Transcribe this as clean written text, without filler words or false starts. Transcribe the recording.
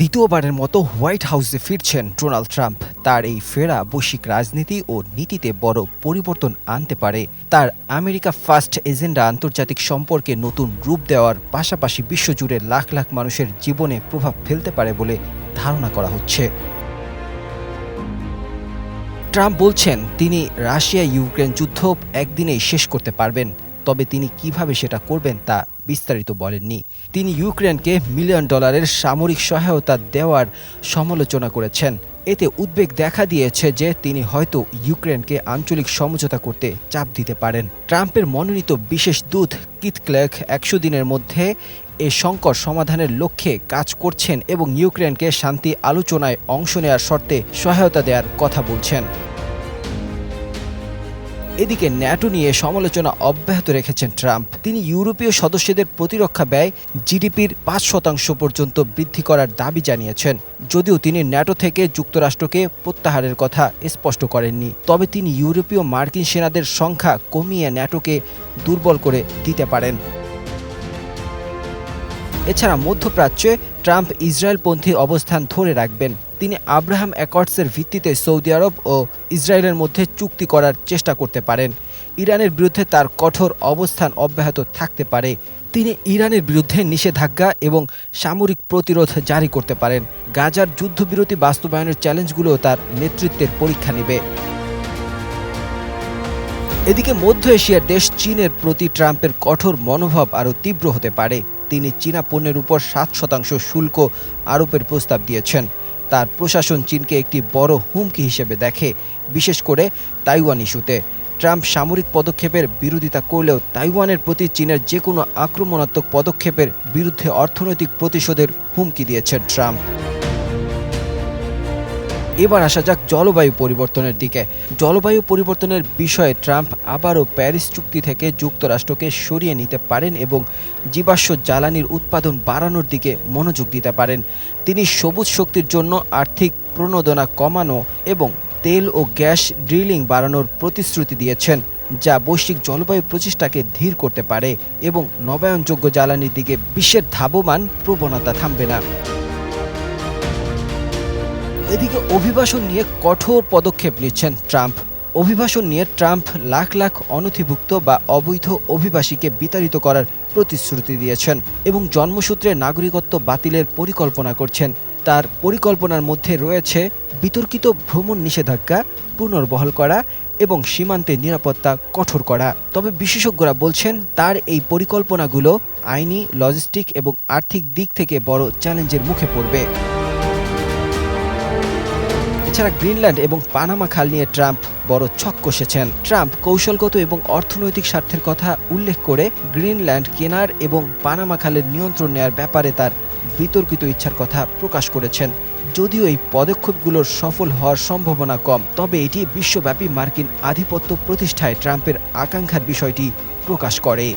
দ্বিতীয়বারের মতো হোয়াইট হাউসে ফিরছেন ডোনাল্ড ট্রাম্প। তার এই ফেরা বৈশ্বিক রাজনীতি ও নীতিতে বড় পরিবর্তন আনতে পারে। তার আমেরিকা ফার্স্ট এজেন্ডা আন্তর্জাতিক সম্পর্কে নতুন রূপ দেওয়ার পাশাপাশি বিশ্বজুড়ে লাখ লাখ মানুষের জীবনে প্রভাব ফেলতে পারে বলে ধারণা করা হচ্ছে। ট্রাম্প বলছেন তিনি রাশিয়া ইউক্রেন যুদ্ধ একদিনেই শেষ করতে পারবেন, তবে তিনি কিভাবে সেটা করবেন তা বিস্তারিত বলেননি। তিনি ইউক্রেনকে $1 মিলিয়ন সামরিক সহায়তা দেওয়ার সমালোচনা করেছেন। এতে উদ্বেগ দেখা দিয়েছে যে তিনি হয়তো ইউক্রেনকে আঞ্চলিক সমঝোতা করতে চাপ দিতে পারেন। ট্রাম্পের মনোনীত বিশেষ দূত কিথ ক্লেক 100 দিনের মধ্যে এ সংকট সমাধানের লক্ষ্যে কাজ করছেন এবং ইউক্রেনকে শান্তি আলোচনায় অংশ নেওয়ার শর্তে সহায়তা দেওয়ার কথা বলছেন। এদিকে ন্যাটো নিয়ে সমালোচনা অব্যাহত রেখেছেন ট্রাম্প। তিনি ইউরোপীয় সদস্যদের প্রতিরক্ষা ব্যয় জিডিপির 5% পর্যন্ত বৃদ্ধি করার দাবি জানিয়েছেন। যদিও তিনি ন্যাটো থেকে যুক্তরাষ্ট্রকে প্রত্যাহারের কথা স্পষ্ট করেননি, তবে তিনি ইউরোপীয় মার্কিন সেনাদের সংখ্যা কমিয়ে ন্যাটোকে দুর্বল করে দিতে পারেন। এছাড়া মধ্যপ্রাচ্যে ট্রাম্প ইসরায়েলপন্থী অবস্থান ধরে রাখবেন। তিনি আব্রাহাম অ্যাকর্ডসের ভিত্তিতে সৌদি আরব ও ইসরায়েলের মধ্যে চুক্তি করার চেষ্টা করতে পারেন। ইরানের বিরুদ্ধে তার কঠোর অবস্থান অব্যাহত থাকতে পারে। তিনি ইরানের বিরুদ্ধে নিষেধাজ্ঞা এবং সামরিক প্রতিরোধ জারি করতে পারেন। গাজার যুদ্ধবিরতি বাস্তবায়নের চ্যালেঞ্জগুলো তার নেতৃত্বের পরীক্ষা নেবে। এদিকে মধ্য এশিয়ার দেশ চীনের প্রতি ট্রাম্পের কঠোর মনোভাব আরও তীব্র হতে পারে। তিনি চীনা পণ্যের উপর 7% শুল্ক আরোপের প্রস্তাব দিয়েছেন। তার প্রশাসন চীনকে একটি বড় হুমকি হিসেবে দেখে, বিশেষ করে তাইওয়ান ইস্যুতে। ট্রাম্প সামরিক পদক্ষেপের বিরোধিতা করলেও তাইওয়ানের প্রতি চীনের যে কোনো আক্রমণাত্মক পদক্ষেপের বিরুদ্ধে অর্থনৈতিক প্রতিশোধের হুমকি দিয়েছেন ট্রাম্প। এবার আসা যাক জলবায়ু পরিবর্তনের দিকে। জলবায়ু পরিবর্তনের বিষয়ে ট্রাম্প আবারও প্যারিস চুক্তি থেকে যুক্তরাষ্ট্রকে সরিয়ে নিতে পারেন এবং জীবাশ্ম জ্বালানির উৎপাদন বাড়ানোর দিকে মনোযোগ দিতে পারেন। তিনি সবুজ শক্তির জন্য আর্থিক প্রণোদনা কমানো এবং তেল ও গ্যাস ড্রিলিং বাড়ানোর প্রতিশ্রুতি দিয়েছেন, যা বৈশ্বিক জলবায়ু প্রচেষ্টাকে ধীর করতে পারে এবং নবায়নযোগ্য জ্বালানির দিকে বিশ্বের ধাবমান প্রবণতা থামবে না। এদিকে অভিবাসন নিয়ে কঠোর পদক্ষেপ নিচ্ছেন ট্রাম্প। অভিবাসন নিয়ে ট্রাম্প লাখ লাখ অনথিভুক্ত বা অবৈধ অভিবাসীকে বিতাড়িত করার প্রতিশ্রুতি দিয়েছেন এবং জন্মসূত্রে নাগরিকত্ব বাতিলের পরিকল্পনা করছেন। তার পরিকল্পনার মধ্যে রয়েছে বিতর্কিত ভ্রমণ নিষেধাজ্ঞা পুনর্বহাল করা এবং সীমান্তে নিরাপত্তা কঠোর করা। তবে বিশেষজ্ঞরা বলছেন তার এই পরিকল্পনাগুলো আইনি, লজিস্টিক এবং আর্থিক দিক থেকে বড় চ্যালেঞ্জের মুখে পড়বে। এছাড়া গ্রিনল্যান্ড এবং পানামা খাল নিয়ে ট্রাম্প বড় ছক কষেছেন। ট্রাম্প কৌশলগত এবং অর্থনৈতিক স্বার্থের কথা উল্লেখ করে গ্রিনল্যান্ড কেনার এবং পানামা খালের নিয়ন্ত্রণ নেয়ার ব্যাপারে তার বিতর্কিত ইচ্ছার কথা প্রকাশ করেছেন। যদিও এই পদক্ষেপগুলোর সফল হওয়ার সম্ভাবনা কম, তবে এটি বিশ্বব্যাপী মার্কিন আধিপত্য প্রতিষ্ঠায় ট্রাম্পের আকাঙ্ক্ষার বিষয়টি প্রকাশ করে।